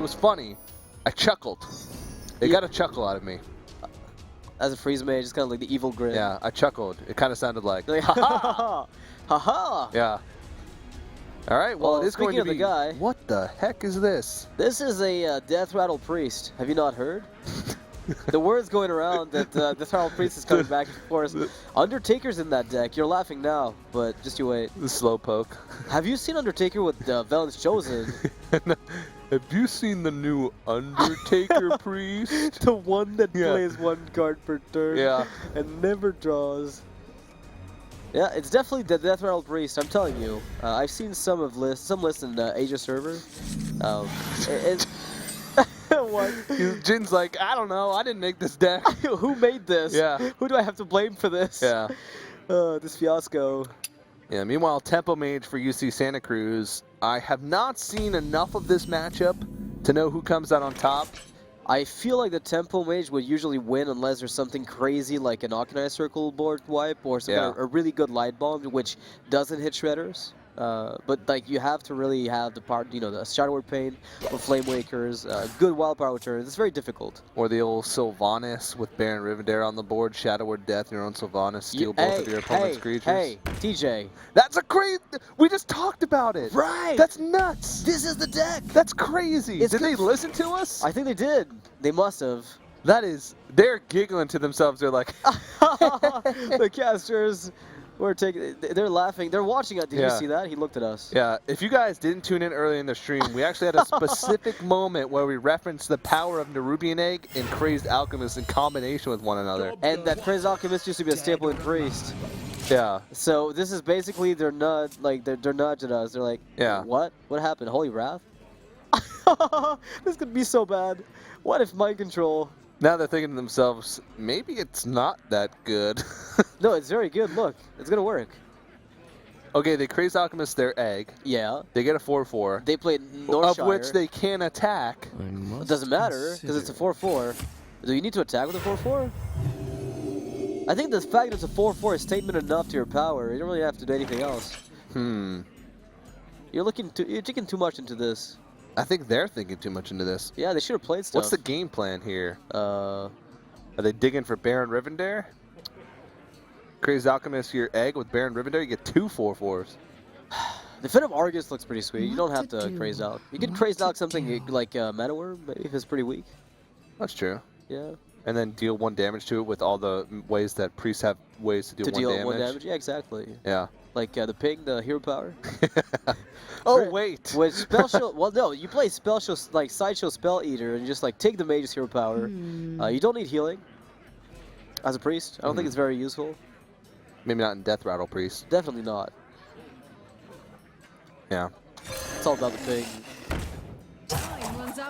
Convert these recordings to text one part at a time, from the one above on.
was funny. I chuckled. It got a chuckle out of me. As a freeze mage, it's kind of like the evil grin. Yeah, I chuckled. It kind of sounded like, Like, ha ha! Ha ha! Yeah. All right, well, it is going to be... Speaking of the guy... What the heck is this? This is a Death Rattle Priest. Have you not heard? The word's going around that Death Rattle Priest is coming back, of course. Undertaker's in that deck. You're laughing now, but just you wait. The slow poke. Have you seen Undertaker with Velen's Chosen? Have you seen the new Undertaker Priest? The one that plays 1 card per turn and never draws. Yeah, it's definitely the Death Rattle Priest, I'm telling you. I've seen some lists in Asia server. What? Jin's like, I don't know, I didn't make this deck. Who made this? Yeah. Who do I have to blame for this? Yeah. This fiasco. Yeah, meanwhile, Tempo Mage for UC Santa Cruz. I have not seen enough of this matchup to know who comes out on top. I feel like the Tempo Mage would usually win unless there's something crazy like an Arcanine Circle board wipe or some kind of a really good Light Bomb which doesn't hit Shredders. But like you have to really have the part, you know, the Shadow Word Pain or Flame Wakers, good Wild Power returns. It's very difficult. Or the old Sylvanas with Baron Rivendare on the board, Shadow Word Death, your own Sylvanas, steal both of your opponent's creatures. Hey, TJ. That's a crazy... We just talked about it. Right. That's nuts. This is the deck. That's crazy. Did they listen to us? I think they did. They must have. That is... They're giggling to themselves. They're like... The casters... They're laughing. They're watching it. Did you see that? He looked at us. Yeah. If you guys didn't tune in early in the stream, we actually had a specific moment where we referenced the power of Nerubian Egg and Crazed Alchemist in combination with one another. And that Crazed Alchemist used to be a staple in Priest. Yeah. So this is basically their nudge. Like they're nudging us. They're like, what? What happened? Holy Wrath? This could be so bad. What if mind control? Now they're thinking to themselves, maybe it's not that good. No, it's very good. Look, it's going to work. Okay, they Crazed Alchemist their egg. Yeah. They get a 4/4. They play Northshire. Of which they can attack. It doesn't matter, because it's a 4/4. Do you need to attack with a 4/4? I think the fact that it's a 4/4 is statement enough to your power. You don't really have to do anything else. You're thinking too much into this. I think they're thinking too much into this. Yeah, they should have played stuff. What's the game plan here? Are they digging for Baron Rivendare? Crazed Alchemist your egg with Baron Rivendare, you get 2 4/4s. The Fin of Argus looks pretty sweet. You don't have to Crazed Alch. You can Crazed Alch something like Mana Worm, maybe, if it's pretty weak. That's true. Yeah. And then deal 1 damage to it with all the ways that priests have ways to deal 1 damage. Yeah, exactly. Yeah. Like the ping, the hero power. Oh, wait. With Spell Shield, well, no, you play Spell Shield, like Sideshow Spell Eater, and just like take the mage's hero power. You don't need healing as a priest. I don't think it's very useful. Maybe not in Death Rattle Priest. Definitely not. Yeah. It's all about the ping.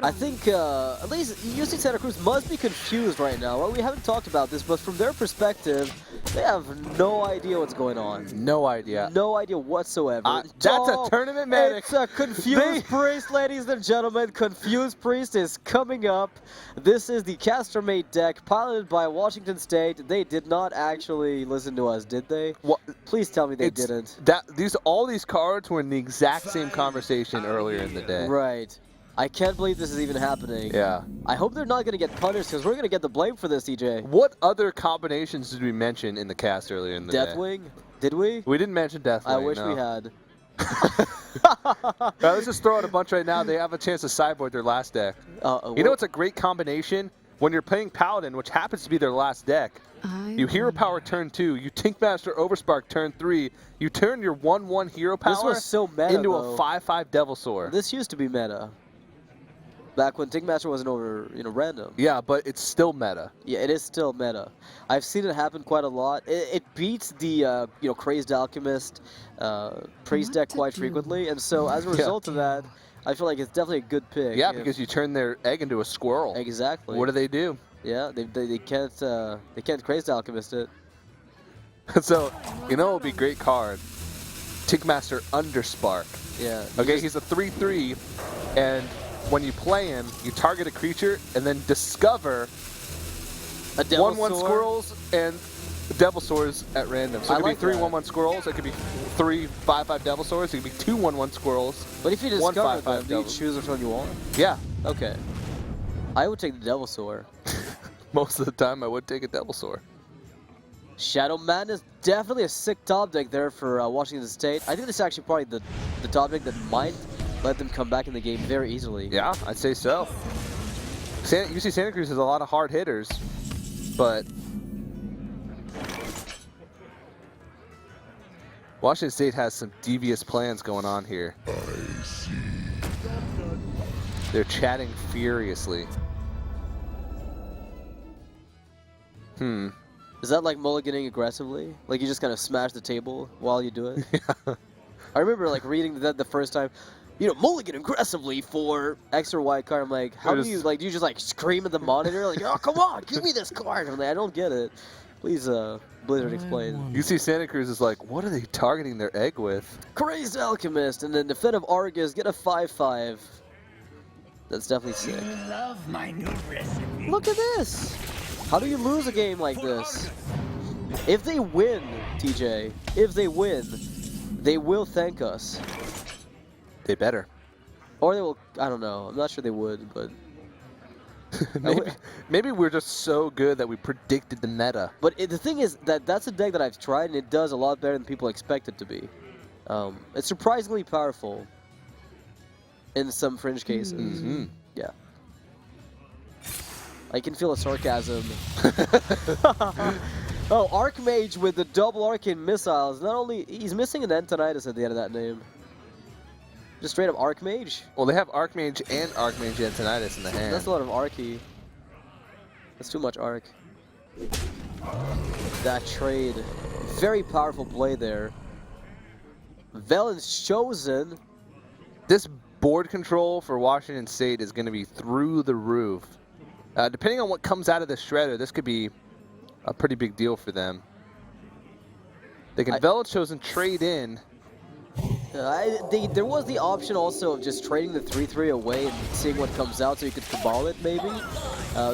I think at least UC Santa Cruz must be confused right now. Well, we haven't talked about this, but from their perspective, they have no idea what's going on. No idea. No idea whatsoever. That's a tournament medic. It's a confused priest, ladies and gentlemen. Confused priest is coming up. This is the Castermate deck piloted by Washington State. They did not actually listen to us, did they? What? Please tell me they didn't. All these cards were in the exact same conversation earlier in the day. Right. I can't believe this is even happening. Yeah. I hope they're not going to get punished because we're going to get the blame for this, DJ. What other combinations did we mention in the cast earlier in the day? Deathwing? Did we? We didn't mention Deathwing. I wish we had. Let's just throw out a bunch right now. They have a chance to sideboard their last deck. You know what's a great combination? When you're playing Paladin, which happens to be their last deck, you Hero Power turn 2, you Tinkmaster Overspark turn 3, you turn your 1/1 Hero Power this was so meta, into though. a 5/5 Devilsaur. This used to be meta. Back when Tinkmaster wasn't over, random. Yeah, but it's still meta. Yeah, it is still meta. I've seen it happen quite a lot. It beats the, Crazed Alchemist Priest deck quite frequently, and so as a result of that, I feel like it's definitely a good pick. Yeah, because you turn their egg into a squirrel. Exactly. What do? Yeah, they can't Crazed Alchemist it. So, it would be a great card. Tinkmaster Underspark. Yeah. Okay, he's a 3/3, and when you play him, you target a creature and then discover a 1/1 squirrels and Devilsaurs at random. So it could be 3 1/1 squirrels, it could be 3 5/5 Devilsaurs, it could be 2 1/1 squirrels. But if you discover them, do you choose which one you want? Yeah. Okay. I would take the Devilsaur. Most of the time, I would take a Devilsaur. Shadow Madness, definitely a sick top deck there for Washington State. I think this is actually probably the top deck that might let them come back in the game very easily. Yeah, I'd say so. UC Santa Cruz has a lot of hard hitters, but Washington State has some devious plans going on here. I see. They're chatting furiously. Is that like mulliganing aggressively? Like you just kind of smash the table while you do it? Yeah. I remember like reading that the first time, you know, mulligan aggressively for X or Y card. I'm like, how do you like? Do you just like scream at the monitor like, oh come on, give me this card? I'm like, I don't get it. Please, Blizzard, explain. UC Santa Cruz is like, what are they targeting their egg with? Crazed Alchemist and then Definitive Argus get a 5/5. That's definitely sick. You love my new recipe. Look at this. How do you lose a game like this? If they win, TJ, if they win, they will thank us. They better. Or they will, I don't know. I'm not sure they would, but... maybe we're just so good that we predicted the meta. But the thing is that that's a deck that I've tried, and it does a lot better than people expect it to be. It's surprisingly powerful in some fringe cases. Yeah. I can feel a sarcasm. Oh, Archmage with the double arcane missiles. Not only, he's missing an Antonitis at the end of that name. Just straight up Archmage. Well, they have Archmage and Archmage Antonitis in the hand. That's a lot of Archy. That's too much Arc. That trade. Very powerful play there. Velen's chosen. This board control for Washington State is going to be through the roof. Depending on what comes out of the shredder, this could be a pretty big deal for them. They can Velen's chosen trade in. There was the option also of just trading the 3/3 away and seeing what comes out so you could cabal it maybe.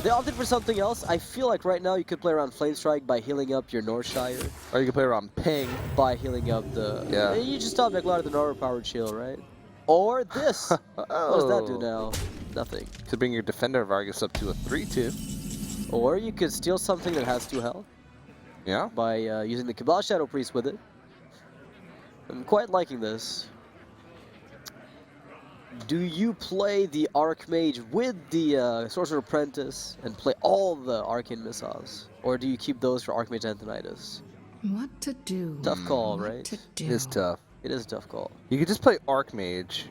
They opted for something else. I feel like right now you could play around Flame Strike by healing up your Northshire. Or you could play around Ping. By healing up the... Yeah. You just stop like a lot of the overpowered shield, right? Or this. What does that do now? Nothing. To bring your Defender of Argus up to a 3/2. Or you could steal something that has 2 health. Yeah. By using the Cabal Shadow Priest with it. I'm quite liking this. Do you play the Archmage with the Sorcerer Apprentice and play all the Arcane Missiles? Or do you keep those for Archmage Antonitis? What to do? Tough call, What right? to do? It is tough. It is a tough call. You could just play Archmage.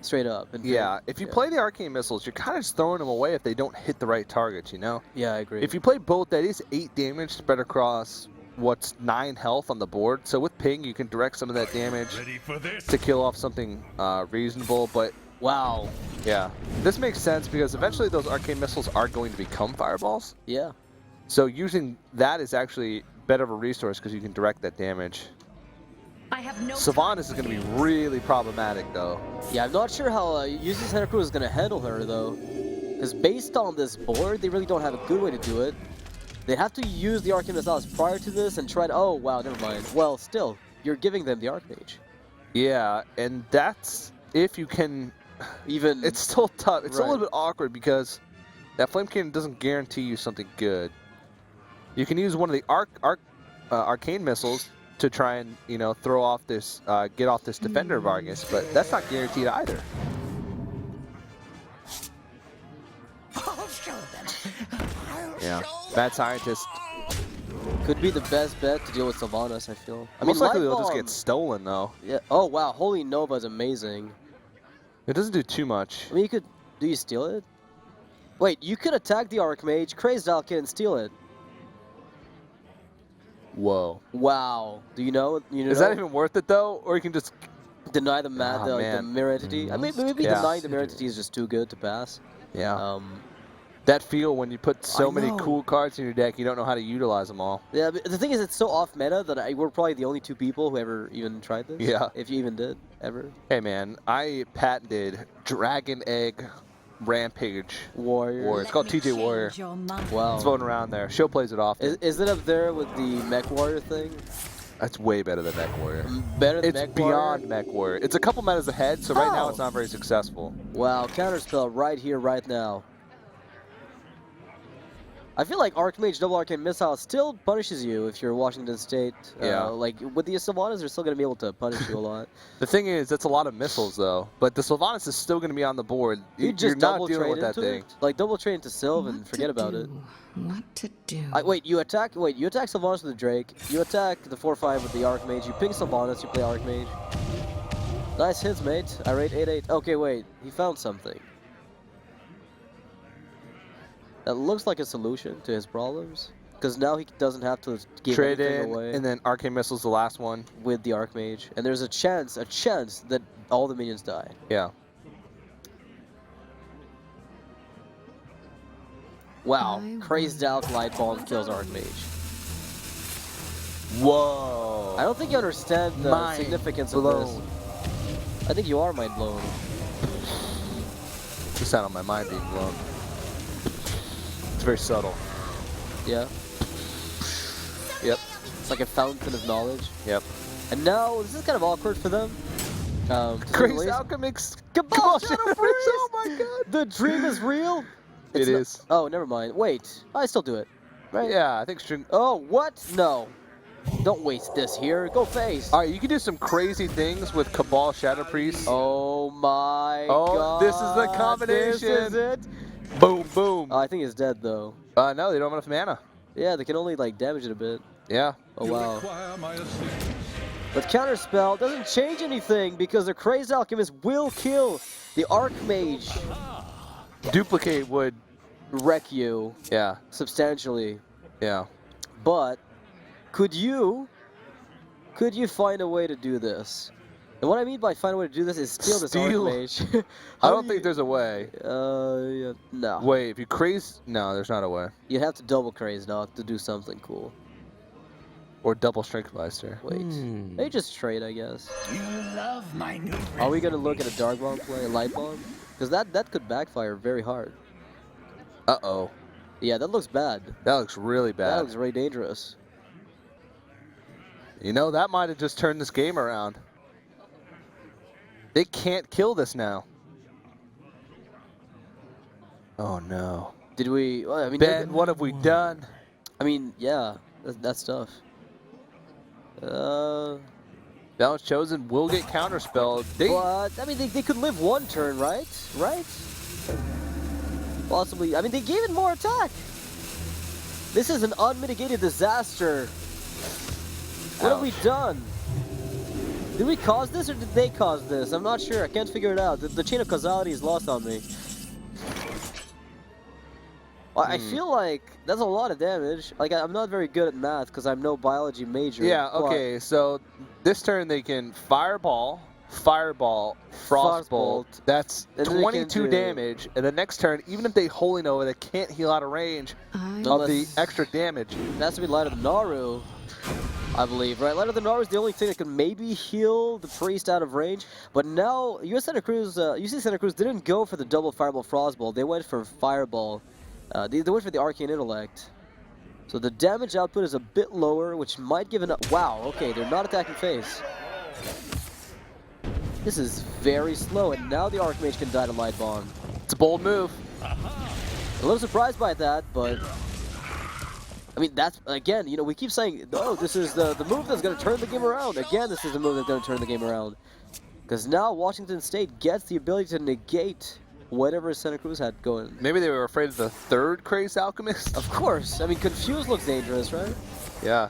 Straight up. And Yeah, if you play the Arcane Missiles, you're kind of just throwing them away if they don't hit the right targets, you know? Yeah, I agree. If you play both, that is 8 damage spread across what's 9 health on the board. So with Ping, you can direct some of that damage to kill off something reasonable. But wow. Yeah, this makes sense because eventually those Arcane Missiles are going to become fireballs. Yeah. So using that is actually better of a resource because you can direct that damage. I have no Sylvanas is going to be really problematic, though. Yeah, I'm not sure how UC Santa Cruz is going to handle her, though. Because based on this board, they really don't have a good way to do it. They have to use the Arcane Missiles prior to this and try to... Oh, wow, never mind. Well, still, you're giving them the Archmage. Yeah, and that's if you can... Even... It's still tough. It's Right. a little bit awkward because that Flame Cannon doesn't guarantee you something good. You can use one of the Arcane Missiles to try and, you know, throw off this, get off this Defender of Argus, but that's not guaranteed either. I'll show them. Yeah, Mad Scientist. Could be the best bet to deal with Sylvanas, I feel. I Most likely Light they'll just Bomb- get stolen, though. Yeah. Oh, wow. Holy Nova is amazing. It doesn't do too much. I mean, you could... Do you steal it? Wait, you could attack the Archmage, Crazed Alchemist, and steal it. Whoa. Wow. Do you know? Is that even worth it, though? Or you can just... Deny the, the man. mirror entity? I mean, maybe Yeah. denying the mirror entity is just too good to pass. Yeah. That feel when you put so I many know. cool cards in your deck, you don't know how to utilize them all. Yeah, but the thing is, it's so off meta that we're probably the only 2 people who ever even tried this. Yeah. If you even did, ever. Hey, man, I patented Dragon Egg Rampage Warrior. It's called TJ Warrior. Wow. It's floating around there. Show plays it often. Is it up there with the Mech Warrior thing? That's way better than Mech Warrior. Better than It's Mech beyond Warrior? Mech Warrior. It's a couple metas ahead, so right now Oh. it's not very successful. Wow, counterspell right here, right now. I feel like Archmage Double Arcane Missile still punishes you if you're Washington State. Yeah. Like, with the Sylvanas, they're still going to be able to punish you a lot. The thing is, that's a lot of missiles, though. But the Sylvanas is still going to be on the board. You just You're not double dealing trade with that into thing. it? Like, double trade into Sylv and What forget to about it. do? What to do? Wait, you attack Sylvanas with the Drake. You attack the 4-5 with the Archmage. You ping Sylvanas, you play Archmage. Nice hits, mate. I rate 8-8. Okay, wait. He found something. That looks like a solution to his problems. Because now he doesn't have to give Trade anything in, away and then Arcane Missile's the last one. with the Archmage. And there's a chance that all the minions die. Yeah. Wow. I Crazed out Light Bomb kills Archmage. Whoa. I don't think you understand the Mind significance blown. of this. I think you are mind blown. Just out of my mind being blown. It's very subtle. Yeah. Yep. It's like a fountain of knowledge. Yep. And now, this is kind of awkward for them. To say the Crazy least. Alchemist. Cabal Shadow Shadow Priest! Priest! Oh my god! The dream is real? It It's not- is. Oh, never mind. Wait. I still do it. Right? Yeah, I think string. Oh, what? No. Don't waste this here. Go face. All right, you can do some crazy things with Cabal Shadow Priest. Oh my Oh, god. this is the combination. This is it. Boom, boom. Oh, I think it's dead though. No, they don't have enough mana. Yeah, they can only like damage it a bit. Yeah. Oh wow. But Counterspell doesn't change anything because the Crazed Alchemist will kill the Archmage. Duplicate would. Wreck you Yeah. substantially. Yeah. But could you find a way to do this? And what I mean by find a way to do this is steal this Steal? Archmage. I don't think there's a way. Yeah, no. Wait, if you craze. No, there's not a way. You'd have to double Craze Knock to do something cool. Or double Strengthmeister. Wait. They just trade, I guess. You love my new recipe. Are we gonna look at a Dark Bomb play, a Light Bomb? Because that could backfire very hard. Uh-oh. Yeah, that looks bad. That looks really That bad. looks very dangerous. You know, that might have just turned this game around. They can't kill this now. Oh, no. Did we? Well, I mean, Ben, what have we done? I mean, yeah, that's tough. Balance Chosen will get counterspelled. But I mean, they could live one turn, right? Right? Possibly. I mean, they gave it more attack. This is an unmitigated disaster. What have we done? Did we cause this or did they cause this? I'm not sure. I can't figure it out. The chain of causality is lost on me. I feel like that's a lot of damage. Like, I'm not very good at math because I'm no biology major. Yeah, okay, so this turn they can Fireball, Frostbolt. That's And then they can 22 do- damage. And the next turn, even if they Holy Nova, they can't heal out of range I of the Unless- extra damage. It has to be Light of the Naru, I believe, right? Light of the Naru is the only thing that can maybe heal the priest out of range. But now, UC Santa Cruz didn't go for the double Fireball Frostbolt. They went for Fireball. They went for the Arcane Intellect. So the damage output is a bit lower, which might give enough. Wow, okay, they're not attacking face. This is very slow, and now the Archmage can die to Light Bomb. It's a bold move. A little surprised by that, but I mean, that's, again, you know, we keep saying, oh, this is the move that's going to turn the game around. Again, this is the move that's going to turn the game around. Because now Washington State gets the ability to negate whatever Santa Cruz had going. Maybe they were afraid of the third Crazed Alchemist? Of course. I mean, Confused looks dangerous, right? Yeah.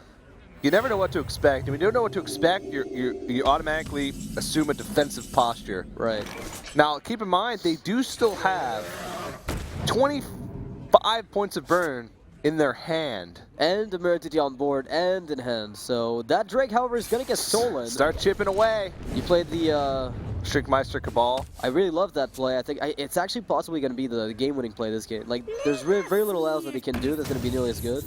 You never know what to expect. When you don't know what to expect, you automatically assume a defensive posture. Right. Now, keep in mind, they do still have 25 points of burn in their hand. And Emertity on board and in hand. So that Drake, however, is going to get stolen. Start chipping away. You played the... Shrinkmeister Cabal. I really love that play. I think it's actually possibly going to be the game-winning play this game. Like, there's very little else that they can do that's going to be nearly as good.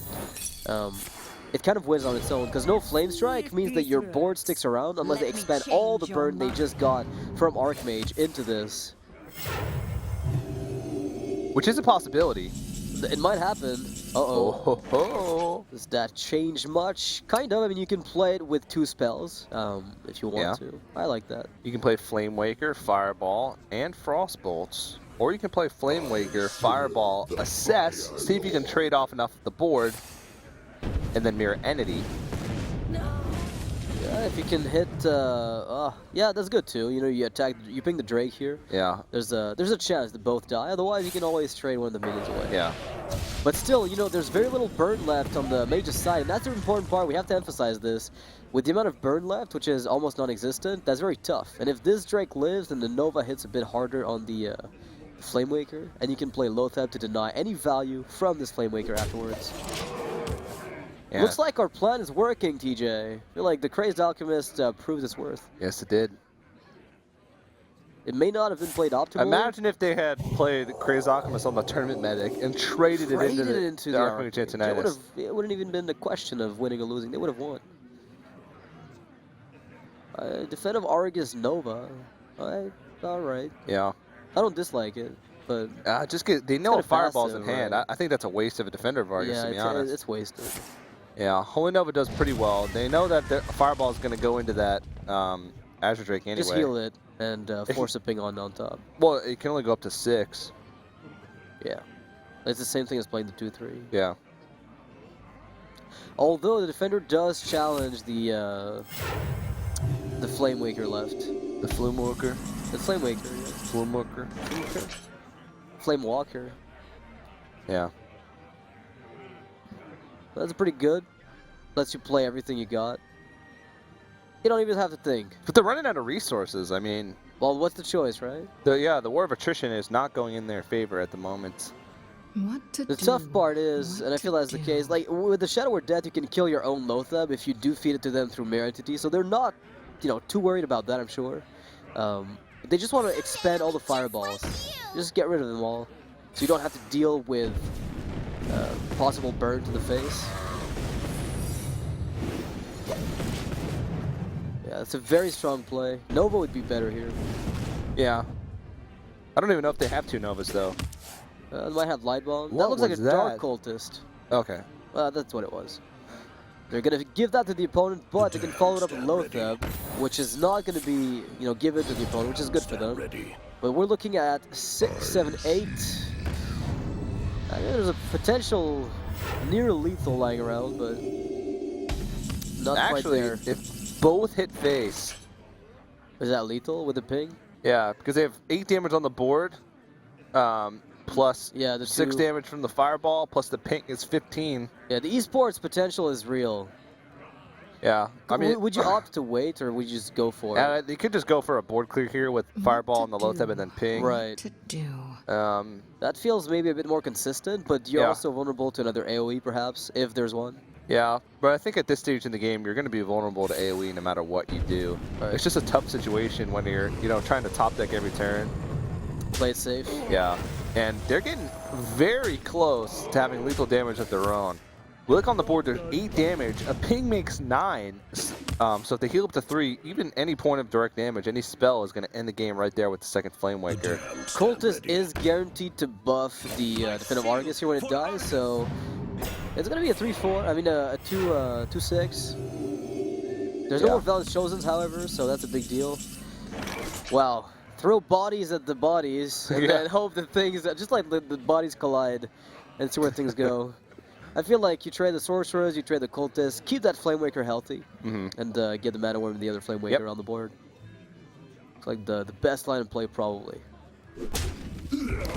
It kind of wins on its own, because no Flame Strike means that your board sticks around unless they expand all the burn they just got from Archmage into this. Which is a possibility. It might happen. Uh-oh. ho, ho. Does that change much? Kind of. I mean, you can play it with 2 spells if you want to. I like that. You can play Flame Waker, Fireball, and Frost Bolts. Or you can play Flame Waker, Fireball, Assess, see if you can trade off enough of the board, and then Mirror Entity. Yeah, if you can hit, yeah, that's good too. You know, you attack, you ping the Drake here. Yeah. There's a chance that both die. Otherwise, you can always trade one of the minions away. Yeah. But still, you know, there's very little burn left on the mage's side, and that's the important part. We have to emphasize this. With the amount of burn left, which is almost non-existent, that's very tough. And if this Drake lives, then the Nova hits a bit harder on the Flame Waker, and you can play Loatheb to deny any value from this Flame Waker afterwards. Yeah. Looks like our plan is working, TJ. I feel like the Crazed Alchemist proved its worth. Yes, it did. It may not have been played optimally. Imagine if they had played Crazed Alchemist on the Tournament Medic and traded it into the Archmage Antonidas. It wouldn't even been a question of winning or losing. They would have won. Defend of Argus Nova. Alright. Yeah. I don't dislike it, but... they know a Fireball's in passive, hand. right? I think that's a waste of a Defender of Argus, to be honest. Yeah, it's wasted. Yeah, Holy Nova does pretty well. They know that the Fireball is going to go into that Azure Drake anyway. Just heal it and force a ping on top. Well, it can only go up to 6. Yeah. It's the same thing as playing the 2-3. Yeah. Although the Defender does challenge the Flame Waker left. The Flame Walker? The Flame Waker, yeah. Flame Walker? Flame Walker. Yeah. That's pretty good. Lets you play everything you got. You don't even have to think. But they're running out of resources. I mean... Well, what's the choice, right? The War of Attrition is not going in their favor at the moment. What to The do? tough part is, and I feel that's the case, like, with the Shadow or Death, you can kill your own Loatheb if you do feed it to them through Mirror Entity, so they're not, you know, too worried about that, I'm sure. They just want to expand all the Fireballs. Just get rid of them all, so you don't have to deal with possible burn to the face. Yeah, it's a very strong play. Nova would be better here. Yeah. I don't even know if they have 2 Novas, though. They might have Light Bomb. What That looks like a was Dark that? Cultist. Okay. That's what it was. They're going to give that to the opponent, but they can follow it up with Loatheb, which is not going to be, you know, given to the opponent, which is good for them. But we're looking at 6, 7, 8. There's a potential near lethal lying around, but not quite there. If both hit face... Is that lethal with the ping? Yeah, because they have 8 damage on the board, plus the 6 damage from the Fireball, plus the ping is 15. Yeah, the esports potential is real. Yeah, I mean... Would you opt to wait, or would you just go for it? They could just go for a board clear here with Fireball and the Loatheb and then ping. Right. What to do? That feels maybe a bit more consistent, but you're also vulnerable to another AoE, perhaps, if there's one. Yeah, but I think at this stage in the game, you're going to be vulnerable to AoE no matter what you do. Right. It's just a tough situation when you're, you know, trying to top deck every turn. Play it safe. Yeah, and they're getting very close to having lethal damage of their own. We look on the board, there's 8 damage. A ping makes 9. So if they heal up to 3, even any point of direct damage, any spell is going to end the game right there with the second Flame Waker. Cultist is guaranteed to buff the Defend of Argus here when it dies, so it's going to be a 3-4. I mean, a 2-6. There's no more Valid Chosens, however, so that's a big deal. Wow. Throw bodies at the bodies and then hope that things, just like the bodies collide and see where things go. I feel like you trade the Sorcerers, you trade the Cultists, keep that Flame Waker healthy, and get the Mana Worm and the other Flame Waker on the board. It's like the best line of play, probably.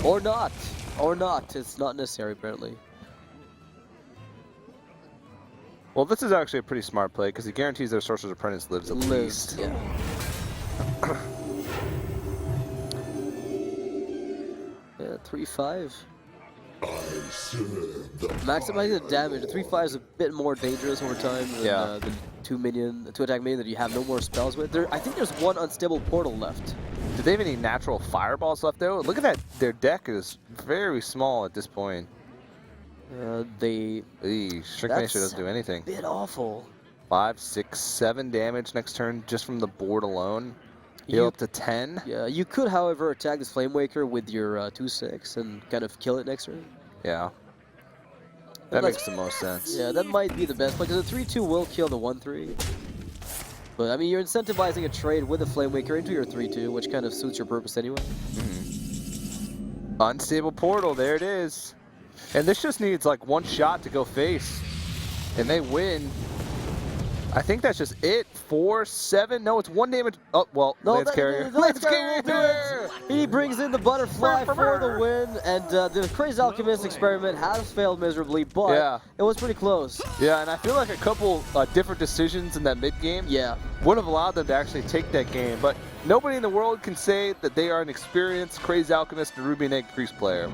Or not. Or not. It's not necessary, apparently. Well, this is actually a pretty smart play because it guarantees their Sorcerer's Apprentice lives at least. Yeah. Yeah, 3-5. Maximizing the damage. The 3-5 is a bit more dangerous over time than the 2-attack minion that you have no more spells with. I think there's 1 unstable portal left. Do they have any natural Fireballs left though? Look at that. Their deck is very small at this point. Shrink Nation doesn't do anything. Bit awful. 5, 6, 7 damage next turn just from the board alone. Heal up to 10. Yeah, you could, however, attack this Flame Waker with your 2-6 and kind of kill it next turn. Yeah. That makes the most sense. Yeah, that might be the best play, because the 3-2 will kill the 1-3. But, I mean, you're incentivizing a trade with the Flamewaker into your 3-2, which kind of suits your purpose anyway. Unstable portal, there it is. And this just needs like one shot to go face. And they win. I think that's just it. 4-7. No, it's 1 damage. Oh, well, no, Lance Carrier. Lance Carrier will do it. He brings in the butterfly for the win. And the Crazy Alchemist experiment has failed miserably, but it was pretty close. Yeah, and I feel like a couple different decisions in that mid game would have allowed them to actually take that game. But nobody in the world can say that they are an experienced Crazy Alchemist and Ruby and Egg Priest player.